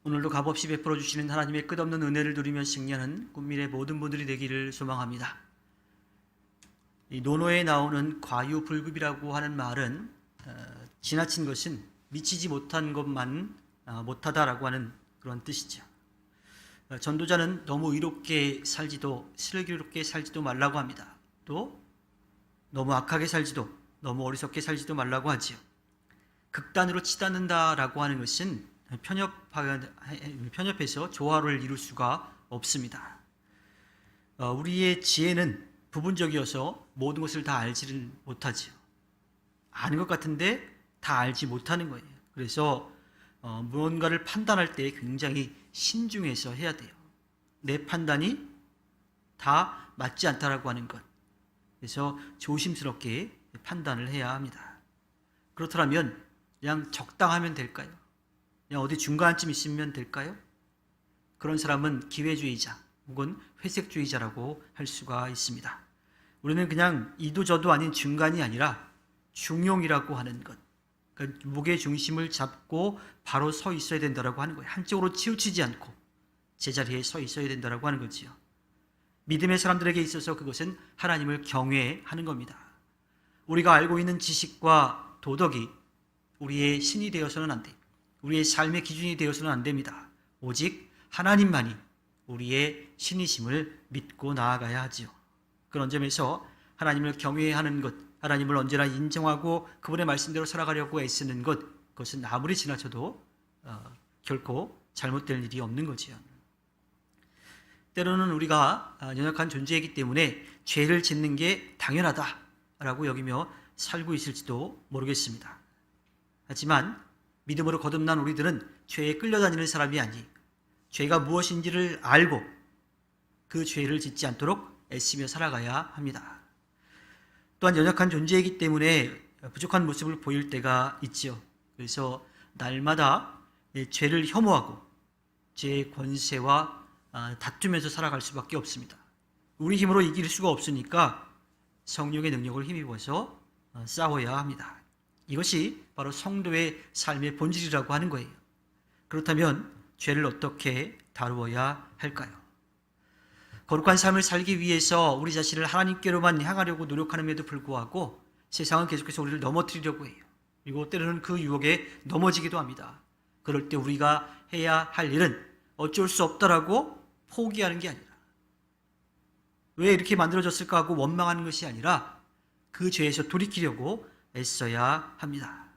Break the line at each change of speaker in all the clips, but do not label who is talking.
오늘도 값없이 베풀어 주시는 하나님의 끝없는 은혜를 누리며 승리하는 꿈밀의 모든 분들이 되기를 소망합니다. 이 논어에 나오는 과유불급이라고 하는 말은 지나친 것은 미치지 못한 것만 못하다라고 하는 그런 뜻이죠. 전도자는 너무 의롭게 살지도 슬기롭게 살지도 말라고 합니다. 또 너무 악하게 살지도 너무 어리석게 살지도 말라고 하지요. 극단으로 치닫는다라고 하는 것은 편협해서 조화를 이룰 수가 없습니다. 우리의 지혜는 부분적이어서 모든 것을 다 알지를 못하지요. 아는 것 같은데 다 알지 못하는 거예요. 그래서 무언가를 판단할 때 굉장히 신중해서 해야 돼요. 내 판단이 다 맞지 않다라고 하는 것. 그래서 조심스럽게 판단을 해야 합니다. 그렇다면 그냥 적당하면 될까요? 그냥 어디 중간쯤 있으면 될까요? 그런 사람은 기회주의자 혹은 회색주의자라고 할 수가 있습니다. 우리는 그냥 이도 저도 아닌 중간이 아니라 중용이라고 하는 것. 그러니까 무게 중심을 잡고 바로 서 있어야 된다라고 하는 거예요. 한쪽으로 치우치지 않고 제자리에 서 있어야 된다라고 하는 거지요. 믿음의 사람들에게 있어서 그것은 하나님을 경외하는 겁니다. 우리가 알고 있는 지식과 도덕이 우리의 신이 되어서는 안 돼요. 우리의 삶의 기준이 되어서는 안 됩니다. 오직 하나님만이 우리의 신이심을 믿고 나아가야 하지요. 그런 점에서 하나님을 경외하는 것, 하나님을 언제나 인정하고 그분의 말씀대로 살아가려고 애쓰는 것, 그것은 아무리 지나쳐도 결코 잘못될 일이 없는 거지요. 때로는 우리가 연약한 존재이기 때문에 죄를 짓는 게 당연하다라고 여기며 살고 있을지도 모르겠습니다. 하지만 믿음으로 거듭난 우리들은 죄에 끌려다니는 사람이 아니, 죄가 무엇인지를 알고 그 죄를 짓지 않도록 애쓰며 살아가야 합니다. 또한 연약한 존재이기 때문에 부족한 모습을 보일 때가 있지요. 그래서 날마다 죄를 혐오하고 죄의 권세와 다투면서 살아갈 수밖에 없습니다. 우리 힘으로 이길 수가 없으니까 성령의 능력을 힘입어서 싸워야 합니다. 이것이 바로 성도의 삶의 본질이라고 하는 거예요. 그렇다면 죄를 어떻게 다루어야 할까요? 거룩한 삶을 살기 위해서 우리 자신을 하나님께로만 향하려고 노력하는데도 불구하고 세상은 계속해서 우리를 넘어뜨리려고 해요. 그리고 때로는 그 유혹에 넘어지기도 합니다. 그럴 때 우리가 해야 할 일은 어쩔 수 없다라고 포기하는 게 아니라, 왜 이렇게 만들어졌을까 하고 원망하는 것이 아니라 그 죄에서 돌이키려고 애써야 합니다.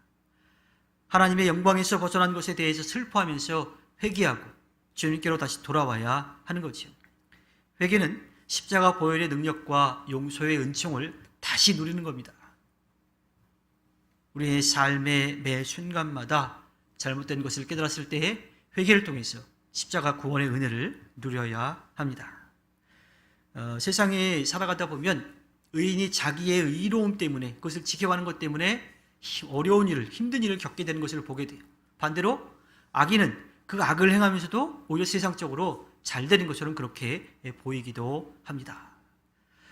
하나님의 영광에서 벗어난 것에 대해서 슬퍼하면서 회개하고 주님께로 다시 돌아와야 하는 거죠. 회개는 십자가 보혈의 능력과 용서의 은총을 다시 누리는 겁니다. 우리의 삶의 매 순간마다 잘못된 것을 깨달았을 때에 회개를 통해서 십자가 구원의 은혜를 누려야 합니다. 세상에 살아가다 보면 의인이 자기의 의로움 때문에, 그것을 지켜가는 것 때문에 어려운 일을, 힘든 일을 겪게 되는 것을 보게 돼요. 반대로 악인은 그 악을 행하면서도 오히려 세상적으로 잘 되는 것처럼 그렇게 보이기도 합니다.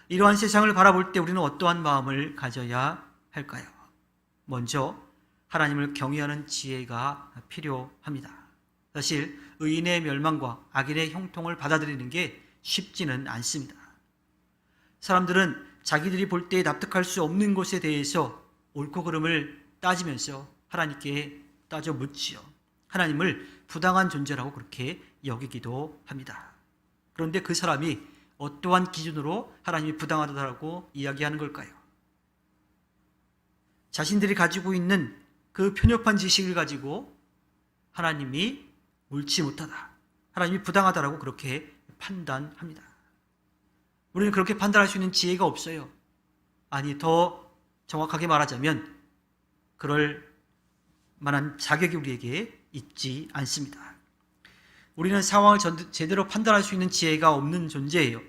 이러한 세상을 바라볼 때 우리는 어떠한 마음을 가져야 할까요? 먼저 하나님을 경외하는 지혜가 필요합니다. 사실 의인의 멸망과 악인의 형통을 받아들이는 게 쉽지는 않습니다. 사람들은 자기들이 볼 때 납득할 수 없는 것에 대해서 옳고 그름을 따지면서 하나님께 따져 묻지요. 하나님을 부당한 존재라고 그렇게 여기기도 합니다. 그런데 그 사람이 어떠한 기준으로 하나님이 부당하다고 이야기하는 걸까요? 자신들이 가지고 있는 그 편협한 지식을 가지고 하나님이 옳지 못하다, 하나님이 부당하다라고 그렇게 판단합니다. 우리는 그렇게 판단할 수 있는 지혜가 없어요. 아니, 더 정확하게 말하자면 그럴 만한 자격이 우리에게 있지 않습니다. 우리는 상황을 제대로 판단할 수 있는 지혜가 없는 존재예요.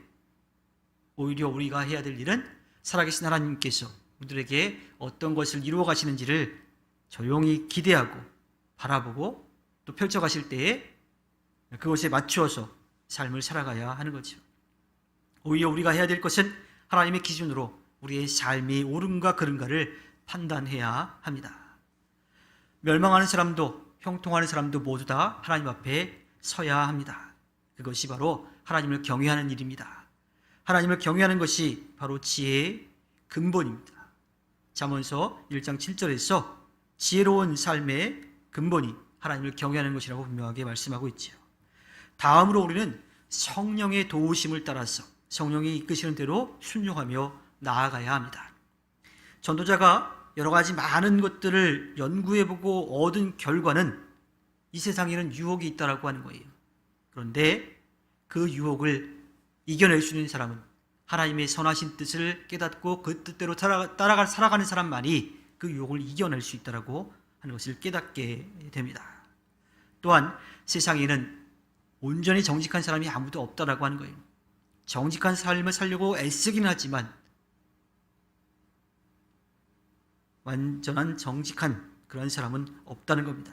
오히려 우리가 해야 될 일은 살아계신 하나님께서 우리들에게 어떤 것을 이루어 가시는지를 조용히 기대하고 바라보고 또 펼쳐가실 때에 그것에 맞추어서 삶을 살아가야 하는 거죠. 오히려 우리가 해야 될 것은 하나님의 기준으로 우리의 삶이 옳은가 그른가를 판단해야 합니다. 멸망하는 사람도 형통하는 사람도 모두 다 하나님 앞에 서야 합니다. 그것이 바로 하나님을 경외하는 일입니다. 하나님을 경외하는 것이 바로 지혜의 근본입니다. 잠언서 1장 7절에서 지혜로운 삶의 근본이 하나님을 경외하는 것이라고 분명하게 말씀하고 있지요. 다음으로 우리는 성령의 도우심을 따라서 성령이 이끄시는 대로 순종하며 나아가야 합니다. 전도자가 여러 가지 많은 것들을 연구해보고 얻은 결과는 이 세상에는 유혹이 있다라고 하는 거예요. 그런데 그 유혹을 이겨낼 수 있는 사람은 하나님의 선하신 뜻을 깨닫고 그 뜻대로 살아가는 사람만이 그 유혹을 이겨낼 수 있다라고 하는 것을 깨닫게 됩니다. 또한 세상에는 온전히 정직한 사람이 아무도 없다라고 하는 거예요. 정직한 삶을 살려고 애쓰긴 하지만 완전한 정직한 그런 사람은 없다는 겁니다.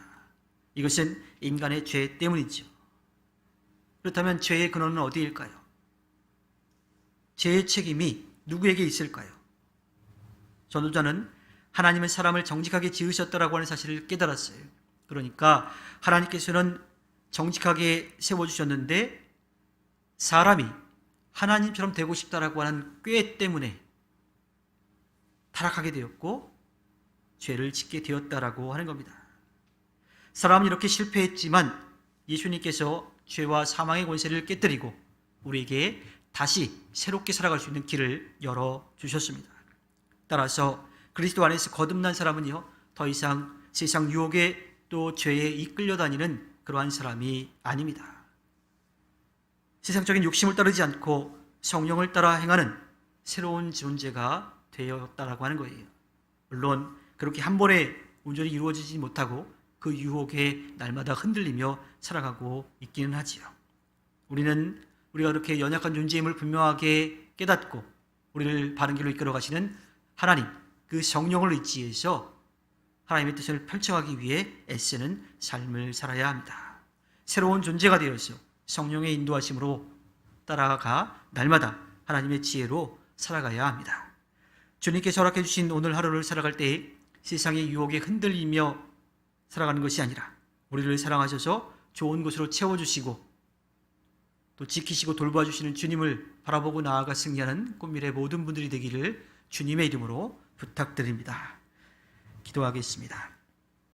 이것은 인간의 죄 때문이죠. 그렇다면 죄의 근원은 어디일까요? 죄의 책임이 누구에게 있을까요? 전도자는 하나님은 사람을 정직하게 지으셨다라고 하는 사실을 깨달았어요. 그러니까 하나님께서는 정직하게 세워주셨는데 사람이 하나님처럼 되고 싶다라고 하는 꾀 때문에 타락하게 되었고 죄를 짓게 되었다라고 하는 겁니다. 사람은 이렇게 실패했지만 예수님께서 죄와 사망의 권세를 깨뜨리고 우리에게 다시 새롭게 살아갈 수 있는 길을 열어주셨습니다. 따라서 그리스도 안에서 거듭난 사람은요, 더 이상 세상 유혹에 또 죄에 이끌려 다니는 그러한 사람이 아닙니다. 세상적인 욕심을 따르지 않고 성령을 따라 행하는 새로운 존재가 되었다라고 하는 거예요. 물론 그렇게 한 번에 온전히 이루어지지 못하고 그 유혹에 날마다 흔들리며 살아가고 있기는 하지요. 우리가 그렇게 연약한 존재임을 분명하게 깨닫고 우리를 바른 길로 이끌어 가시는 하나님, 그 성령을 의지해서 하나님의 뜻을 펼쳐가기 위해 애쓰는 삶을 살아야 합니다. 새로운 존재가 되어서 성령의 인도하심으로 따라가 날마다 하나님의 지혜로 살아가야 합니다. 주님께서 허락해 주신 오늘 하루를 살아갈 때 세상의 유혹에 흔들리며 살아가는 것이 아니라 우리를 사랑하셔서 좋은 곳으로 채워주시고 또 지키시고 돌봐주시는 주님을 바라보고 나아가 승리하는 꽃미래 모든 분들이 되기를 주님의 이름으로 부탁드립니다. 기도하겠습니다.